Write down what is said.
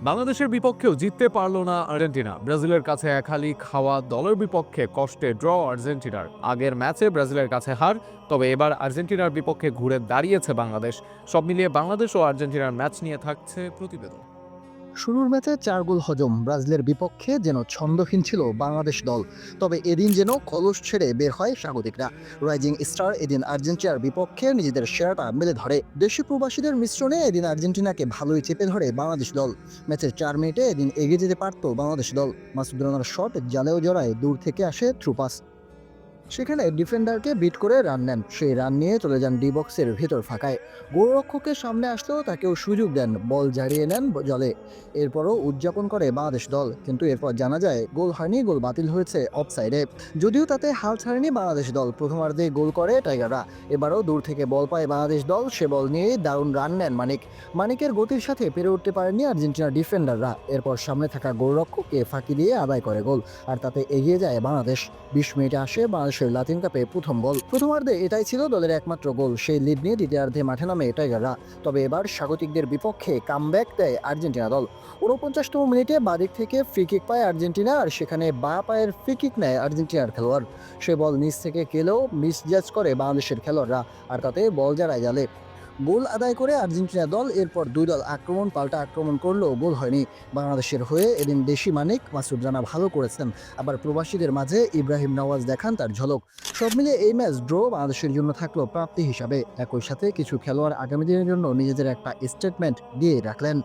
বাংলাদেশের বিপক্ষেও জিততে পারল না আর্জেন্টিনা। ব্রাজিলের কাছে এক হালি খাওয়া দলের বিপক্ষে কষ্টে ড্র আর্জেন্টিনার। আগের ম্যাচে ব্রাজিলের কাছে হার, তবে এবার আর্জেন্টিনার বিপক্ষে ঘুরে দাঁড়িয়েছে বাংলাদেশ। সব মিলিয়ে বাংলাদেশ ও আর্জেন্টিনার ম্যাচ নিয়ে থাকছে প্রতিবেদন। শুরুর ম্যাচে 4 গোল হজম ব্রাজিলের বিপক্ষে যেন ছন্দহীন ছিল বাংলাদেশ দল। তবে এদিন যেন কলস ছেড়ে বের হয় স্বাগতিকরা। রাইজিং স্টার এদিন আর্জেন্টিনার বিপক্ষে নিজেদের সেরাটা মেলে ধরে। দেশি প্রবাসীদের মিশ্রণে এদিন আর্জেন্টিনাকে ভালোই চেপে ধরে বাংলাদেশ দল। ম্যাচের 4 মিনিটে এদিন এগিয়ে যেতে পারত বাংলাদেশ দল। মাসুদ রানার শট জালেও জড়ায়, দূর থেকে আসে থ্রু পাস। সেখানে ডিফেন্ডারকে বিট করে রান নেন, সেই রান নিয়ে চলে যান ডি বক্সের ভেতর ফাঁকায়। গোলরক্ষকের সামনে আসলেও তাকেও সুযোগ দেন, বল ঝাড়িয়ে নেন জলে। এরপরও উদযাপন করে বাংলাদেশ দল, কিন্তু এরপর জানা যায় গোল হয়নি, গোল বাতিল হয়েছে অফসাইডে। যদিও তাতে হাল ছাড়েনি বাংলাদেশ দল, প্রথমার্ধে গোল করে টাইগাররা। এবারও দূর থেকে বল পায় বাংলাদেশ দল, সে বল নিয়ে দারুণ রান নেন মানিকের গতির সাথে পেরে উঠতে পারেননি আর্জেন্টিনার ডিফেন্ডাররা। এরপর সামনে থাকা গোলরক্ষককে ফাঁকি দিয়ে আদায় করে গোল, আর তাতে এগিয়ে যায় বাংলাদেশ। 20 মিনিটে আসে বাংলাদেশের লাতিন কাপে প্রথম গোল। প্রথমার্ধে এটাই ছিল দলের একমাত্র গোল, সেই লিড নিয়ে দ্বিতীয়ার্ধে মাঠে নামে টাইগাররা। তবে এবার স্বাগতিকদের বিপক্ষে কামব্যাক দেয় আর্জেন্টিনা দল। 49তম মিনিটে বাদিক থেকে ফ্রি কিক পায় আর্জেন্টিনা, আর সেখানে বাঁ পায়ের ফ্রি কিক নেয় আর্জেন্টিনার খেলোয়াড়। সে বল নিচ থেকে গেলেও মিসজাজ করে বাংলাদেশের খেলোয়াড়রা, আর তাতে বল জড়ায় জালে। গোল আদায় করে আর্জেন্টিনা দল। এরপর দুই দল আক্রমণ পাল্টা আক্রমণ করলেও গোল হয়নি। বাংলাদেশের হয়ে এদিন দেশি মানিক মাসুদ রানা ভালো করেছেন, আবার প্রবাসীদের মাঝে ইব্রাহিম নওয়াজ দেখান তার ঝলক। সব মিলিয়ে এই ম্যাচ ড্র বাংলাদেশের জন্য থাকলো প্রাপ্তি হিসাবে। একই সাথে কিছু খেলোয়াড় আগামী দিনের জন্য নিজেদের একটা স্টেটমেন্ট দিয়ে রাখলেন।